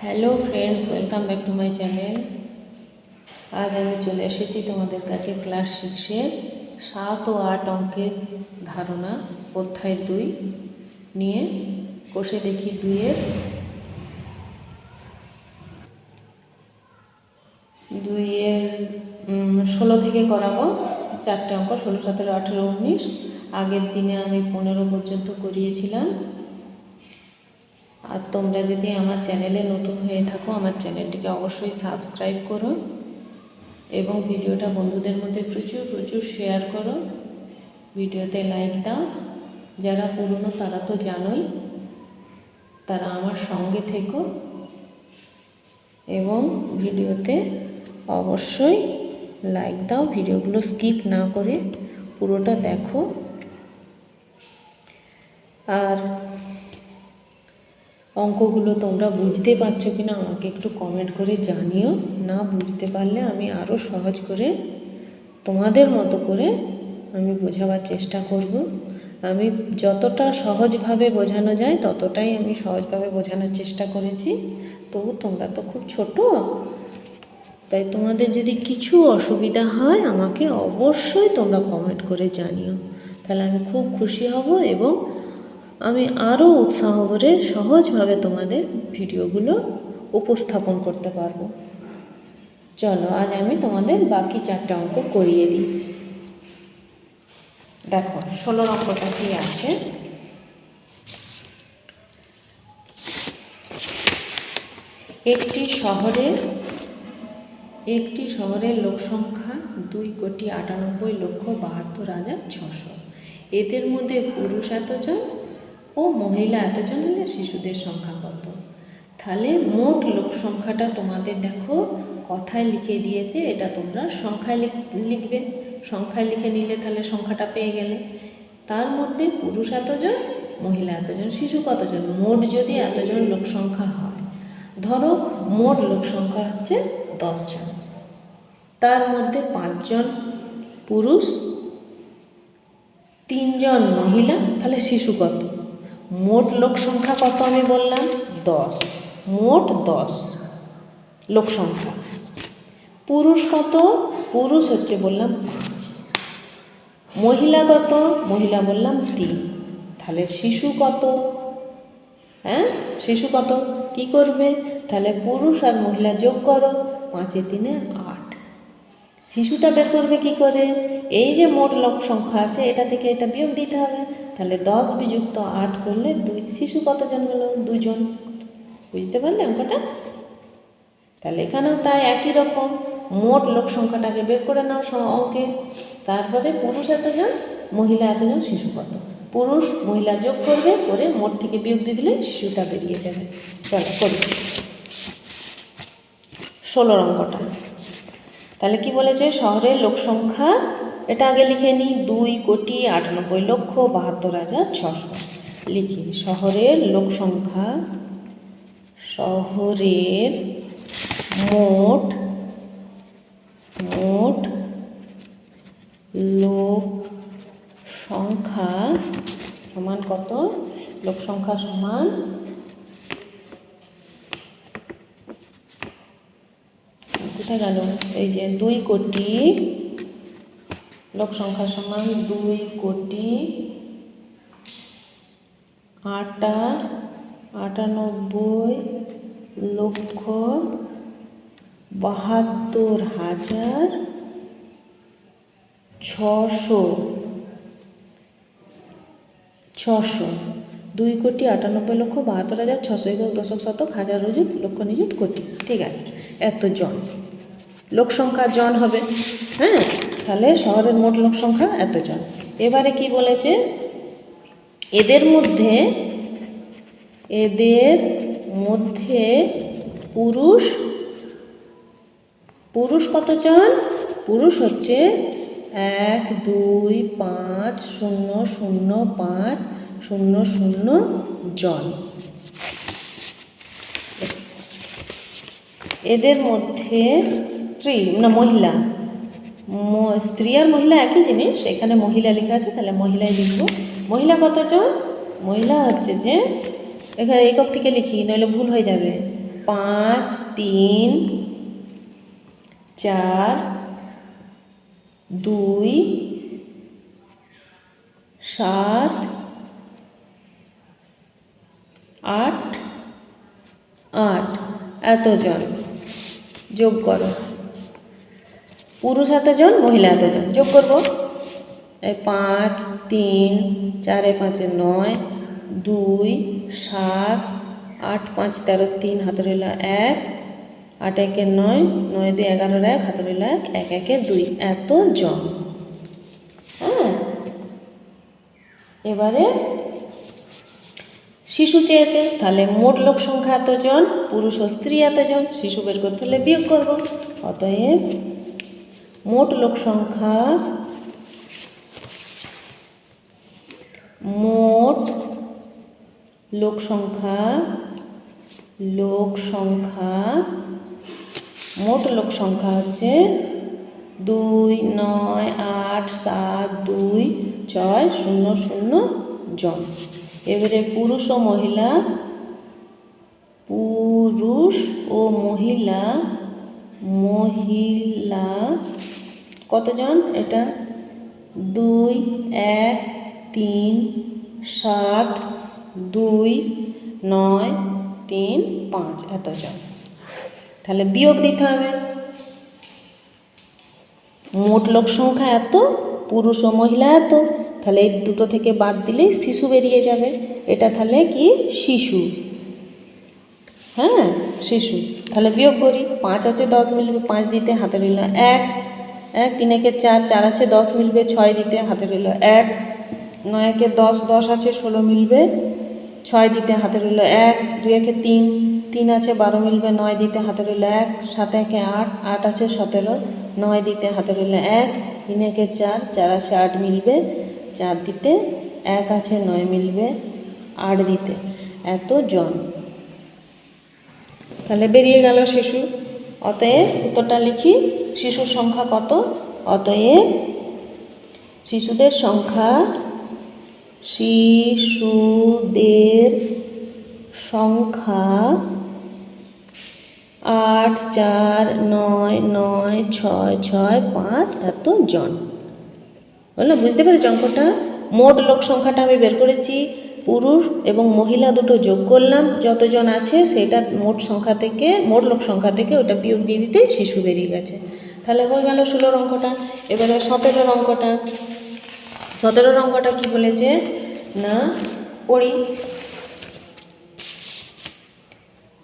Hello friends, welcome back to my channel. আজ আমি চলে এসেছি তোমাদের কাছে ক্লাস 6-এর 7 ও 8 অঙ্কের ধারণা অধ্যায় 2 নিয়ে। কষে দেখি 2-এর 16 থেকে করাবো। 4টে অঙ্ক 16, 17, 18, 19। আগের দিনে আমি 15 পর্যন্ত করিয়েছিলাম। আর তোমরা যদি আমার চ্যানেলে নতুন হয়ে থাকো, আমার চ্যানেলটিকে অবশ্যই সাবস্ক্রাইব করো এবং ভিডিওটা বন্ধুদের মধ্যে প্রচুর শেয়ার করো। ভিডিওতে লাইক দাও। যারা পুরনো তারা তো জানোই, তারা আমার সঙ্গে থেকো এবং ভিডিওতে অবশ্যই লাইক দাও। ভিডিওগুলো স্কিপ না করে পুরোটা দেখো। আর অঙ্কগুলো তোমরা বুঝতে পারছো কিনা আমাকে একটু কমেন্ট করে জানিও। না বুঝতে পারলে আমি আরও সহজ করে তোমাদের মতো করে আমি বোঝাবার চেষ্টা করব। আমি যতটা সহজভাবে বোঝানো যায় ততটাই আমি সহজভাবে বোঝানোর চেষ্টা করেছি। তবু তোমরা তো খুব ছোট, তাই তোমাদের যদি কিছু অসুবিধা হয় আমাকে অবশ্যই তোমরা কমেন্ট করে জানিও, তাহলে আমি খুব খুশি হব এবং আমি আরও উৎসাহ করে সহজভাবে তোমাদের ভিডিওগুলো উপস্থাপন করতে পারবো। চলো আজ আমি তোমাদের বাকি 4টে অঙ্ক করিয়ে দিই। দেখো 16 অঙ্কটা কি আছে। একটি শহরের লোক সংখ্যা 2,98,72,600। এদের মধ্যে পুরুষ এতজন ও মহিলা এতজন হলে শিশুদের সংখ্যা কত? তাহলে মোট লোক সংখ্যাটা তোমাদের দেখো কথায় লিখে দিয়েছে, এটা তোমরা সংখ্যায় লিখবে। সংখ্যায় লিখে নিলে তাহলে সংখ্যাটা পেয়ে গেলে। তার মধ্যে পুরুষ এতজন, মহিলা এতজন, শিশু কতজন। মোট যদি এতজন লোক সংখ্যা হয়, ধরো মোট লোক সংখ্যা হচ্ছে 10 জন, তার মধ্যে 5 জন পুরুষ, 3 জন মহিলা, তাহলে শিশু কত? মোট লোক সংখ্যা কত আমি বললাম? 10। মোট 10 লোক সংখ্যা। পুরুষ কত? পুরুষ হচ্ছে বললাম 5। মহিলা কত? মহিলা বললাম 3। তাহলে শিশু কত? শিশু কত? কি করবে? তাহলে পুরুষ আর মহিলা যোগ করো, 5 × 3 = 8। শিশুটা বের করবে কি করে? এই যে মোট লোক সংখ্যা আছে এটা থেকে এটা বিয়োগ দিতে হবে। তাহলে 10 বিযুক্ত 8 করলে 2। শিশু কতজন হলো? 2 জন। বুঝতে পারলে অঙ্কটা? তাহলে এখানেও তাই একই রকম মোট লোক সংখ্যাটাকে বের করে নাও অঙ্কে। তারপরে পুরুষ এতজন, মহিলা এতজন, শিশু কত। পুরুষ মহিলা যোগ করবে, করে মোট থেকে বিয়োগ দিয়ে দিলে শিশুটা বেরিয়ে যাবে। চলো করি 16 অঙ্কটা। তাহলে কি বলেছে? শহরের লোক সংখ্যা, এটা আগে লিখে নিই, 2,98,72,600 লিখি। শহরের লোক সংখ্যা, শহরের মোট লোক সংখ্যা সমান কত? লোক সংখ্যা সমান কোথায় গেল? এই যে 2 কোটি। লোক সংখ্যা সমান 2,98,72,600। 2,98,72,600 দশক শতক হাজার অযুত লক্ষ নিযুত কোটি। ঠিক আছে, এত জন লোক সংখ্যা জন হবে। তাহলে শহরের মোট লোক সংখ্যা এত জন। এবারে কি বলেছে? এদের মধ্যে পুরুষ কতজন? পুরুষ হচ্ছে 1, 2, 5, 0, 0, 5, 0, 0 জন। এদের মধ্যে মহিলা, স্ত্রী আর মহিলা একই জিনিস, এখানে মহিলা লেখা আছে তাহলে মহিলাই লিখব। মহিলা কতজন? মহিলা হচ্ছে যে এখানে একক থেকে লিখি, নইলে ভুল হয়ে যাবে। 5 3 4 2 7 8 8 এতজন যোগ করো। পুরুষ এতজন, মহিলা এতজন যোগ করব। 5 3 4 5 9 2 7 8 5 13 3 হাতে রইল 1 8 1 9 9 2 11 1 হাতে রইল 1 1 1 2 এতজন। হ্যাঁ, এবারে শিশু চেয়েছে, তাহলে মোট লোক সংখ্যা এতজন, পুরুষ ও স্ত্রী এতজন, শিশু বের করতে হলে বিয়োগ করব। অতএব মোট লোক সংখ্যা মোট লোক সংখ্যা হচ্ছে 2 9 8 7 2 6 0 0 জন। এবারে পুরুষ ও মহিলা কতজন? এটা 2 1 3 7 2 9 3 5 এতজন। তাহলে বিয়োগ দিতে হবে। মোট লোক সংখ্যা এত, পুরুষ ও মহিলা এত, তাহলে এই দুটো থেকে বাদ দিলেই শিশু বেরিয়ে যাবে। এটা তাহলে কি? শিশু। হ্যাঁ, শিশু। তাহলে বিয়োগ করি। 5 আছে 10 মিলবে 5 দিতে, হাতে রইল 1 1 3 1 4 4 আছে 10 মিলবে 6 দিতে, হাতে রইল 1 9 1 10 10 আছে 16 মিলবে 6 দিতে, হাতে রইল 1 2 1 3 3 আছে 12 মিলবে 9 দিতে, হাতে রইল 1 7 1 8 8 আছে 17 9 দিতে, হাতে রইল 1 3 1 4 4 আছে 8 মিলবে 4 দিতে, 1 আছে 9 মিলবে 8 দিতে, এতজন। তাহলে বেরিয়ে গেল শিশু। অতএব উত্তরটা লিখি, শিশুর সংখ্যা কত? অতএব শিশুদের সংখ্যা 8 4 9 9 6 6 5 এতজন। বললো, বুঝতে পেরেছ অঙ্কটা? মোট লোক সংখ্যাটা আমি বের করেছি, পুরুষ এবং মহিলা দুটো যোগ করলাম, যতজন আছে সেটা মোট লোক সংখ্যা থেকে ওটা বিয়োগ দিয়ে দিতে শিশু বেরিয়ে গেছে। তাহলে হয়ে গেল 16 অঙ্কটা। এবারে 17 অঙ্কটা। 17 অঙ্কটা কি বলেছে না, পড়ি।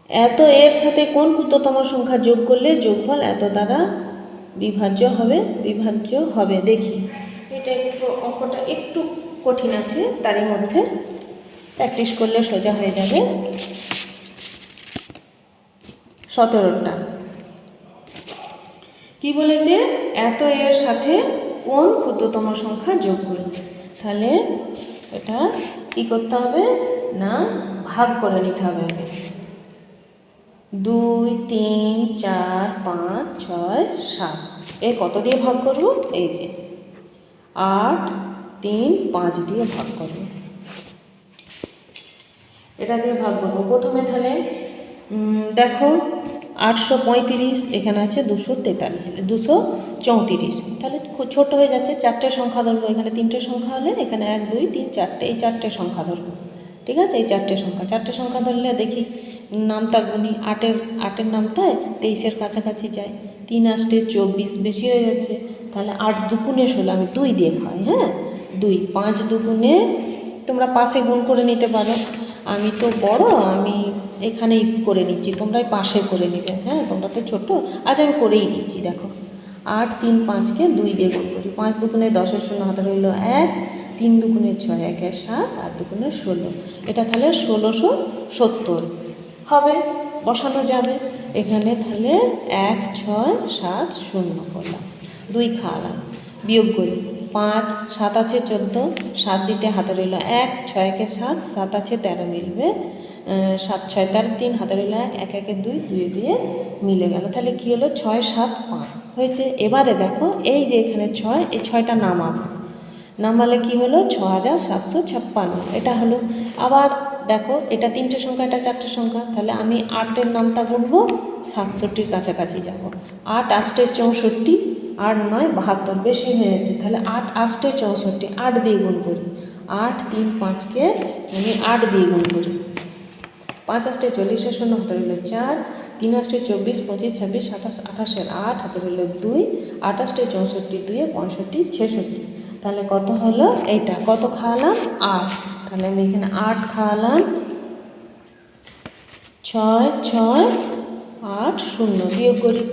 এত এর সাথে কোন ক্ষুদ্রতম সংখ্যা যোগ করলে যোগফল এত দ্বারা বিভাজ্য হবে দেখি। এটা অঙ্কটা একটু কঠিন আছে, তারই মধ্যে প্র্যাকটিস করলে সোজা হয়ে যাবে। 17টা কি বলেছে? এত এর সাথে কোন ক্ষুদ্রতম সংখ্যা যোগ করলে। তাহলে এটা কি করতে হবে না, ভাগ করে নিতে হবে। 2 3 4 5 6 7 এ কত দিয়ে ভাগ করব? এই যে 8 3 5 দিয়ে ভাগ করব। এটা দিয়ে ভাগ করব প্রথমে। তাহলে দেখো 835, এখানে আছে 234, তাহলে খুব ছোট হয়ে যাচ্ছে। 4টে সংখ্যা ধরবো, এখানে 3টে সংখ্যা হলে এখানে 1 2 3 4টে, এই 4টে সংখ্যা ধরবো। ঠিক আছে, এই 4টে সংখ্যা ধরলে দেখি নামতা গুনি। 8এর নামতায় 23-এর কাছাকাছি যায়। 3 8 24, বেশি হয়ে যাচ্ছে। তাহলে 8 2 16, আমি 2 দিয়ে খাই। হ্যাঁ, 2 5 2 তোমরা পাশে গুণ করে নিতে পারো। আমি তো বড়, আমি এখানেই করে নিচ্ছি, তোমরা পাশে করে নিবে। হ্যাঁ, তোমরা তো ছোটো, আজ আমি করেই দিচ্ছি। দেখো 8 3 5কে 2 দিয়ে গুণ করি। 5 2 10 শূন্য, হাতে রইল 1 3 2 6 1 7 8 2 16। এটা তাহলে 1670 হবে, বসানো যাবে এখানে। তাহলে 1 6 7 0 করলাম, 2 খাওয়ালাম। বিয়োগ করি। 5 7 আছে 14, 7 দিতে, হাতে রইল 1 6 1 7 7 আছে 13 মিলবে 7 6 13 3, হাতে রইল 1 1 1 2 2 দিয়ে মিলে গেল। তাহলে কি হলো? 6 7 5 হয়েছে। এবারে দেখো এই যে এখানে 6, এই 6টা নামালে কি হলো? 6756। এটা হলো। আবার দেখো এটা 3টে সংখ্যা, এটা 4টে সংখ্যা, তাহলে আমি 8-এর নামটা গুনবো, 67-র কাছাকাছি যাব। 8 8 64, 8 9 72, বেশি হয়েছে, তাহলে 8 8 64, 8 দিয়ে গুণ করি। 8 3 5কে আমি 8 দিয়ে গুণ করি। 5 8 40, 0 হাতে রইল 4, 3 8 24 25 26 27 28, 8 হাতে রইল 2, 8 8 64, 2 65 66, তাহলে কত হলো? এইটা কত খাওয়ালাম? 8, তাহলে আমি এখানে 8 খাওয়ালাম। 6 6 8 0, বিয়োগ করি।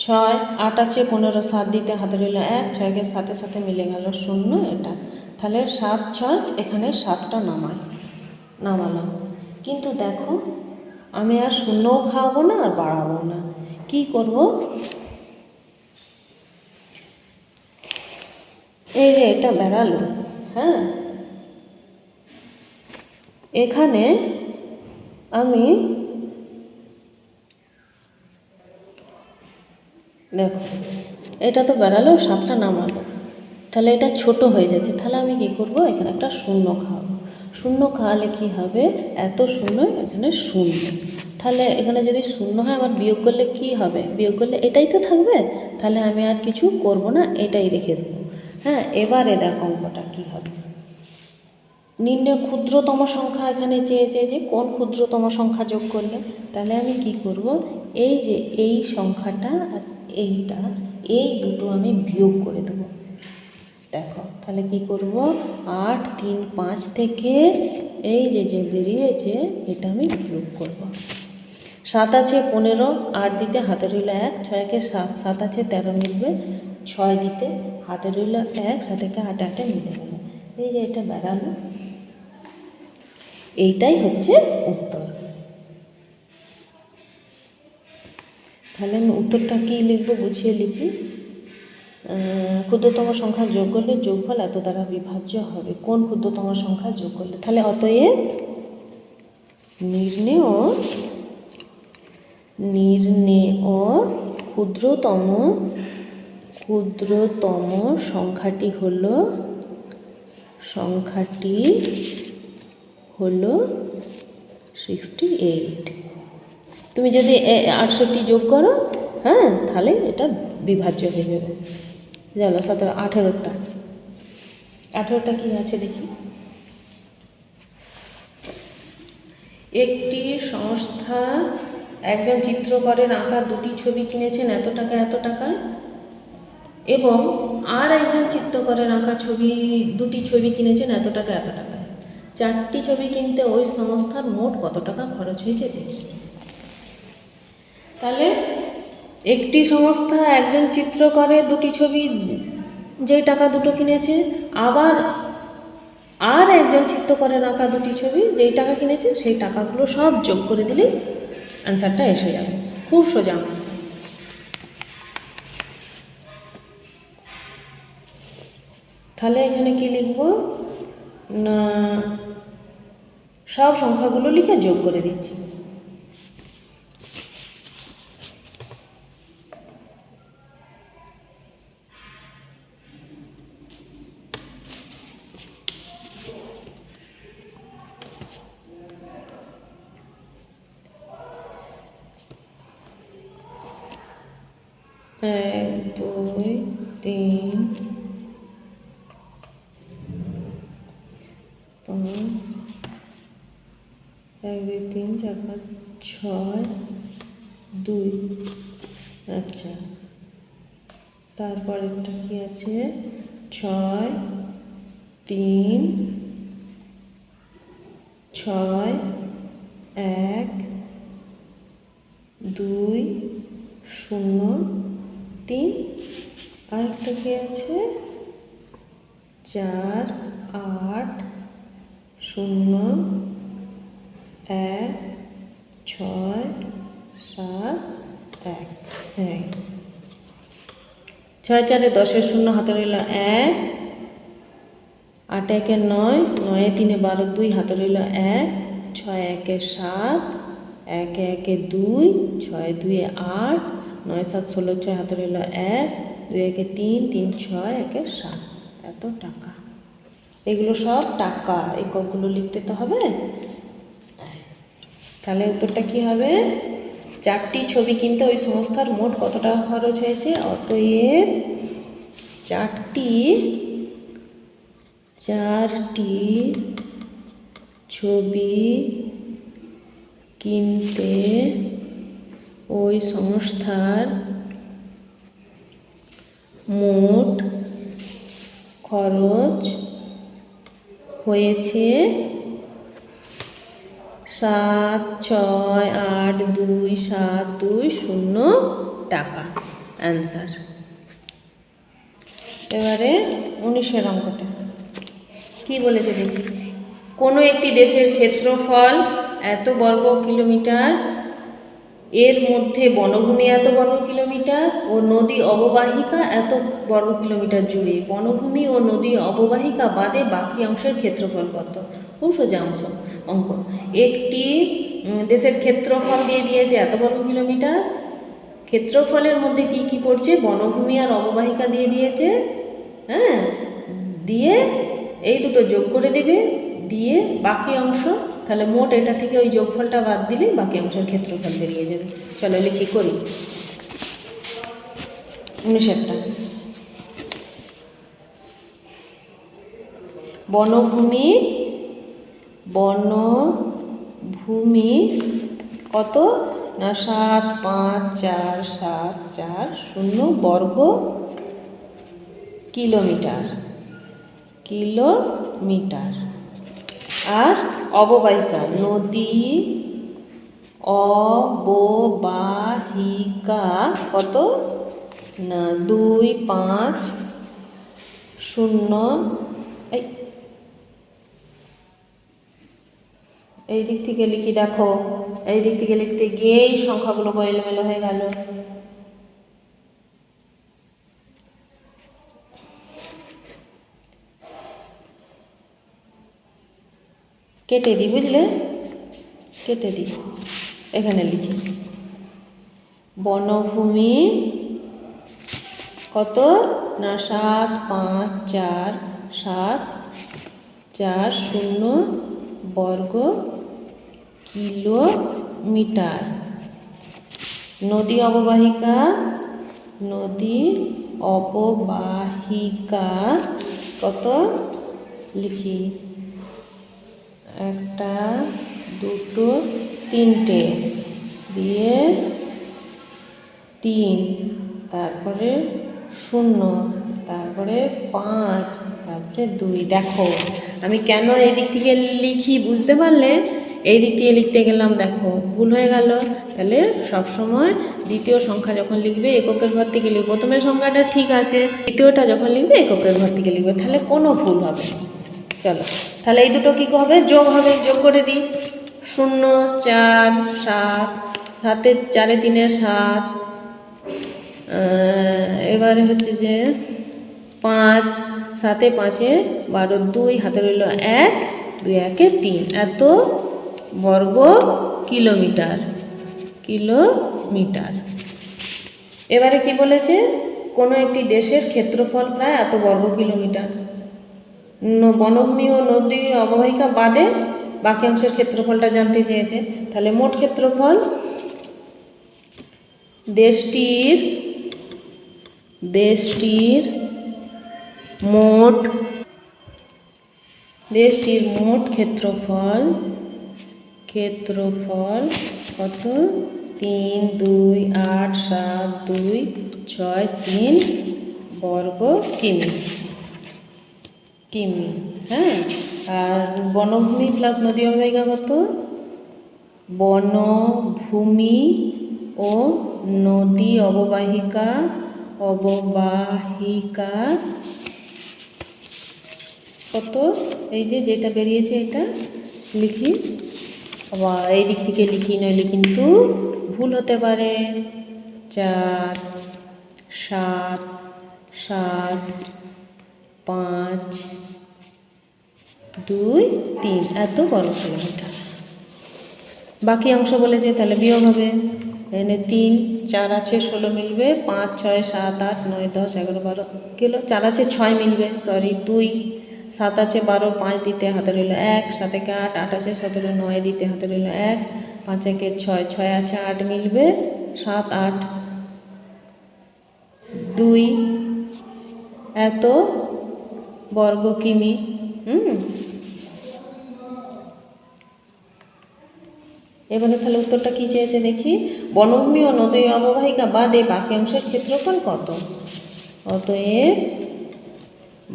6 8 আছে 15, 7 দিতে হাতে রইল 1, 6কে 7-এর সাথে মিলে গেল 0, এটা তাহলে 7 6, এখানে 7টা নামালাম। কিন্তু দেখো আমি আর শূন্যও খাওয়াবো না আর বাড়াবো না, কি করব? এই যে এটা বেড়ালো, হ্যাঁ, এখানে আমি দেখো এটা তো বেড়ালো, 7টা নামালো, তাহলে এটা ছোট হয়ে যাচ্ছে, তাহলে আমি কি করব? এখানে একটা শূন্য খাওয়াবো। শূন্য খাওয়ালে কি হবে? এত শূন্য, এখানে শূন্য, তাহলে এখানে যদি শূন্য হয় আমার বিয়োগ করলে কি হবে? বিয়োগ করলে এটাই তো থাকবে, তাহলে আমি আর কিছু করব না, এটাই রেখে দেবো। হ্যাঁ, এবারে দেখো অঙ্কটা কী হবে। নির্ণয় ক্ষুদ্রতম সংখ্যা এখানে চেয়েছে, যে কোন ক্ষুদ্রতম সংখ্যা যোগ করলে, তাহলে আমি কি করব? এই যে এই সংখ্যাটা আর এইটা, এই দুটো আমি বিয়োগ করে দেবো। দেখো তাহলে কি করব? 8 3 5 থেকে এই যে বেরিয়েছে এটা আমি বিয়োগ করব। 7 আছে 15, 8 দিতে হাতে রইল 1, 6কে 7, 7 আছে 13 মিলবে, 6 দিতে হাতে রইল 1, 7কে 8 8 মিলে গেল, এই যে এটা বেড়ালো, এইটাই হচ্ছে উত্তর। তাহলে আমি উত্তরটা কী লিখবো? গুছিয়ে লিখি। ক্ষুদ্রতম সংখ্যা যোগ করলে যোগফল এত দ্বারা বিভাজ্য হবে। কোন ক্ষুদ্রতম সংখ্যা যোগ করলে? তাহলে অতএব নির্ণেয় ক্ষুদ্রতম সংখ্যাটি হলো 68। তুমি যদি 68 যোগ করো, হ্যাঁ, তাহলে এটা বিভাজ্য হয়ে যাবে। জানো 17 18টা কী আছে দেখি। একটি সংস্থা একজন চিত্রকরের আঁকা 2টি ছবি কিনেছেন এত টাকা, এবং আর একজন চিত্রকরের আঁকা 2টি ছবি কিনেছেন এত টাকা। 4টি ছবি কিনতে ওই সংস্থার মোট কত টাকা খরচ হয়েছে দেখি। তাহলে একটি সংস্থা একজন চিত্রকরের 2টি ছবি, যেই টাকা দুটো কিনেছে, আবার আর একজন চিত্রকরের আঁকা 2টি ছবি, যেই টাকা কিনেছে সেই টাকাগুলো সব যোগ করে দিলেই অ্যান্সারটা এসে যাবে। খুব সোজা। তাহলে এখানে কি লিখব না, সব সংখ্যাগুলো লিখে যোগ করে দিচ্ছি। এক 2 3 5 1 2 3 4 5 6 2। আচ্ছা, তারপরেরটা কি আছে? 6 3 6 1 2 0 3। আরেকটা কি আছে? 4 8 0 1 6 7 1। হ্যাঁ, 6 4 10 0 হাতে রইল 1, 8 1 9, 9 3 12 2 হাতে রইল 1, 6 1 7, 1 1 2, 6 2 8, 9 7 16 6 হাতে রইল 1, 2 1 3, 3 6 1 7, এত টাকা। এগুলো সব টাকা, এককগুলো লিখতে তো হবে। তাহলে উত্তরটা কি হবে? 4টি ছবি কিনতে ওই সংস্থার মোট কত টাকা খরচ হয়েছে? অতএব 4টি ছবি কিনতে ওই সংস্থার মোট খরচ হয়েছে 7,6,8,2,7,2,0 টাকা। অ্যান্সার। এবারে 19-এর অঙ্কটা কি বলেছে দেখি। কোনো একটি দেশের ক্ষেত্রফল এত বর্গ কিলোমিটার, এর মধ্যে বনভূমি এত বর্গ কিলোমিটার ও নদী অববাহিকা এত বর্গ কিলোমিটার জুড়ে বনভূমি ও নদী অববাহিকা বাদে বাকি অংশের ক্ষেত্রফল কত? খুব সোজা অঙ্ক। একটি দেশের ক্ষেত্রফল দিয়ে দিয়েছে এত বর্গ কিলোমিটার, ক্ষেত্রফলের মধ্যে কি কি পড়ছে? বনভূমি আর অববাহিকা দিয়ে দিয়েছে, হ্যাঁ, দিয়ে এই দুটো যোগ করে দেবে, দিয়ে বাকি অংশ, তাহলে মোট এটা থেকে ওই যোগফলটা বাদ দিলে বাকি অংশের ক্ষেত্রফল বেরিয়ে যাবে। চলো লিখি করি। 19-টা বনভূমি কত না 7,5,4,7,4,0 বর্গ কিলোমিটার। আর অববাহিকা নদী অববাহিকা কত না 2,5,0। এই দিক থেকে লিখি, দেখো এই দিক থেকে লিখতে গিয়ে এই সংখ্যাগুলো এলোমেলো হয়ে গেল। কেটে দিই, বুঝলে, কেটে দিই। এখানে লিখি বনভূমি কত না 7,5,4,7,4,0 বর্গ কিলোমিটার। নদী অববাহিকা কত লিখি? 1 2 3টে দিয়ে 3, তারপরে 0, তারপরে 5, তারপরে 2। দেখো আমি কেন এই দিক থেকে লিখি বুঝতে পারলে? এই দিক থেকে লিখতে গেলাম, দেখো ভুল হয়ে গেল। তাহলে সবসময় দ্বিতীয় সংখ্যা যখন লিখবে এককের ঘর থেকে লিখবে। প্রথমের সংখ্যাটা ঠিক আছে, দ্বিতীয়টা যখন লিখবে এককের ঘর থেকে লিখবে, তাহলে কোনো ভুল হবে। চলো তাহলে এই দুটো কী হবে? যোগ হবে। যোগ করে দিই। 0, 4, 7, 7 4 3 7, এবারে হচ্ছে যে 5, 7 5 12, 2 হাতে রইল 1, 2 1 3, এত বর্গ কিলোমিটার। এবারে কি বলেছে? কোনো একটি দেশের ক্ষেত্রফল প্রায় এত বর্গ কিলোমিটার, বনভূমি ও নদী অববাহিকা বাদে বাকি অংশের ক্ষেত্রফলটা জানতে চেয়েছে। তাহলে মোট ক্ষেত্রফল দেশটির মোট ক্ষেত্রফল কত? 3, 2, 8, 7, 2, 6, 3 বর্গ কিমি। হ্যাঁ, আর বনভূমি প্লাস নদী অববাহিকা কত? বনভূমি ও নদী অববাহিকা কত? এই যে যেটা বেরিয়েছে এটা লিখি। আবার এই দিক থেকে লিখি, নইলে কিন্তু ভুল হতে পারে। 4, 7, 7, 5, 2, 3 এত বর্গ কিলোমিটার। বাকি অংশ বলেছে, তাহলে বিয়োগ হবে। এখানে 3, 4 আছে 16 মিলবে, 5, 6, 7, 8, 9, 10, 11, 12 কিলো, 4 আছে 6 মিলবে, 2 7 আছে 12, 5 দিতে হাতে রইল 1, 7 একে 8, 8 আছে 17, 9 দিতে হাতে রইল 1, 5 একে 6, 6 আছে 8 মিলবে 7, 8, 2 এত বর্গ কিমি। এবারে তাহলে উত্তরটা কি চেয়েছে দেখি। বনভূমি ও নদী অববাহিকা বাদে বাকি অংশের ক্ষেত্রফল কত? অতএব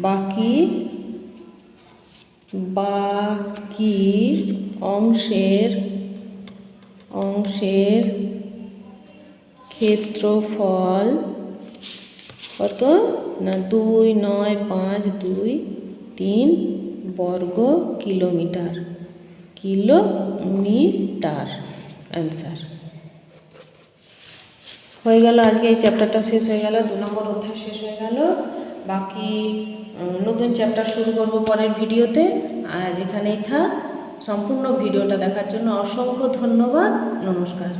বাকি অংশের ক্ষেত্রফল কত না 2, 9, 5, 2, 3 বর্গ কিলোমিটার। অ্যান্সার হয়ে গেল। আজকে এই চ্যাপ্টারটা শেষ হয়ে গেল, 2 নম্বর অধ্যায় শেষ হয়ে গেল। বাকি নতুন চ্যাপ্টার শুরু করব পরের ভিডিওতে। আজ এখানেই থাক। সম্পূর্ণ ভিডিওটা দেখার জন্য অসংখ্য ধন্যবাদ। নমস্কার।